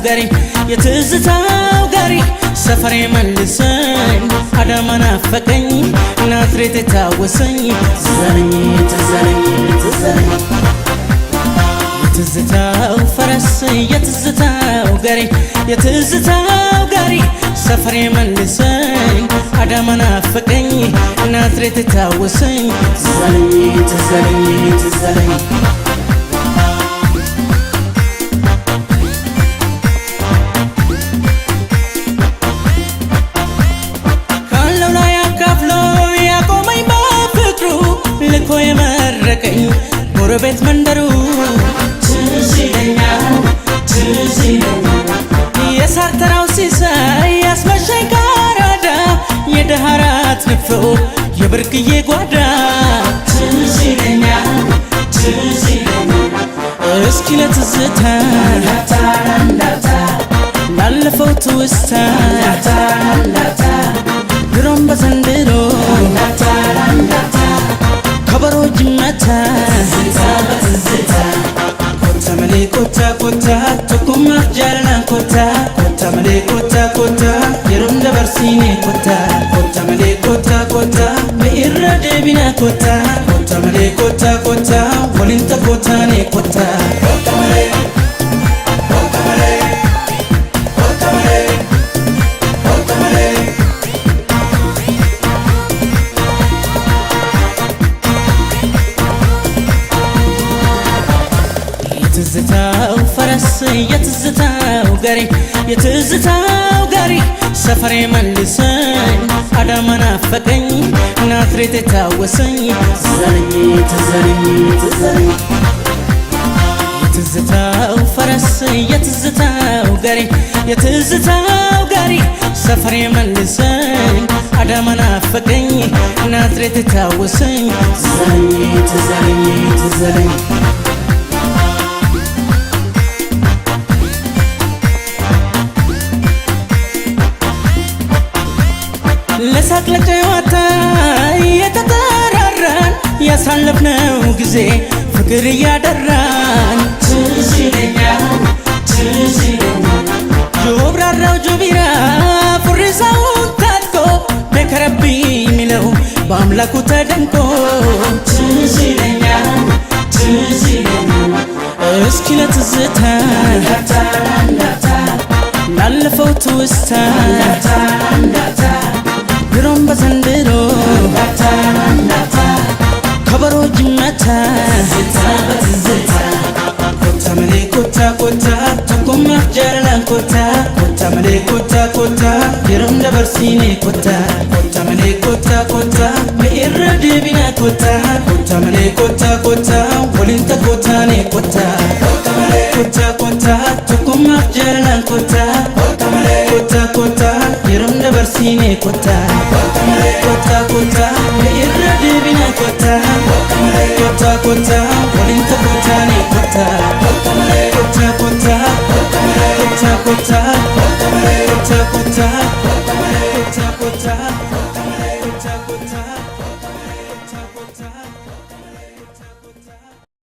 ጋሪ የትዝታው ጋሪ ሰፈሬ መልሰኝ አዳማ ናፈቀኝ ናዝሬት ታወሰኝ ትዘለኝ ትዘለኝ ትዘለኝ የትዝታው ፈረስ የትዝታው ጋሪ የትዝታው ጋሪ ሰፈሬ መልሰኝ አዳማ ናፈቀኝ ናዝሬት ታወሰኝ ትዘለኝ ትዘለኝ ትዘለኝ ልኮ የመረቀኝ ጎረቤት መንደሩ ትዝ ይለኛል ትዝ ይለኛል የሳር ተራው ሲሳይ ያስመሸኝ ካራዳ የደሃ ራት ንፍሮ የብርቅዬ ጓዳ ትዝ ይለኛል ትዝ ይለኛል እስኪ ለትዝታ ላታ ላለፈው ትውስታ ላታ ድሮም በዘንድሮ ላታ ከበሮ ጅመታ ትዝታ ኮታ መሌ ኮታ ኮታ ቶኩማ ጃለና ኮታ ኮታ መሌ ኮታ ኮታ የሮም ደበርሲኔ ኮታ ኮታ መሌ ኮታ ኮታ በኢራ ደቢና ኮታ ኮታ መሌ ኮታ ኮታ ወሊንተ ኮታኔ ኮታ ኮታ መሌ ኮታ መሌ ኮታ መሌ ኮታ መሌ የትዝታው ፈረስ የትዝታው ጋሪ የትዝታው ጋሪ ሰፈሬ መልሰኝ አዳማ ናፈቀኝ ናዝሬት ታወሰኝ ትዘለኝ ትዘለኝ ትዘለኝ የትዝታው ፈረስ የትዝታው ጋሪ የትዝታው ጋሪ ሰፈሬ መልሰኝ አዳማ ናፈቀኝ ናዝሬት ታወሰኝ ትዘለኝ ትዘለኝ ትዘለኝ ለሳቅ ለጨዋታ የተጠራራን ያሳለፍነው ጊዜ ፍቅር እያደራን ትዝ ይለኛል ትዝ ይለኛል ጆብራራው ጆቢራ ፉሪሳውን ታጥቆ በከረቢ ሚለው በአምላኩ ተደንቆ ትዝ ይለኛል ትዝ ይለኛል እስኪ ለትዝታ ላታ ላለፈው ትውስታ ላታ ድሮም በዘንድሮ ላታ ከበሮ ጅመታ ትዝታ ኮታ መሌ ኮታ ኮታ ቶኩማ ጃለና ኮታ ኮታ መሌ ኮታ ኮታ የሮም ደበርሲኔ ኮታ ኮታ መሌ ኮታ ኮታ በኢራ ደቢና ኮታ ኮታ መሌ ኮታ ኮታ ወሊንተ ኮታኔ ኮታ ኮታ መሌ ኮታ ኮታ ቶኩማ ጃለና ኮታ ኮታ መሌ ኮታ ኮታ የሮም ደበርሲኔ ኮታ ኮታ መሌ ኮታ ኮታ በኢራ ደቢና ኮታ ኮታ መሌ ኮታ ኮታ ወሊንተ ኮታኔ ኮታ ኮታ መሌ ኮታ ኮታ ኮታ መሌ ኮታ ኮታ ኮታ መሌ ኮታ ኮታ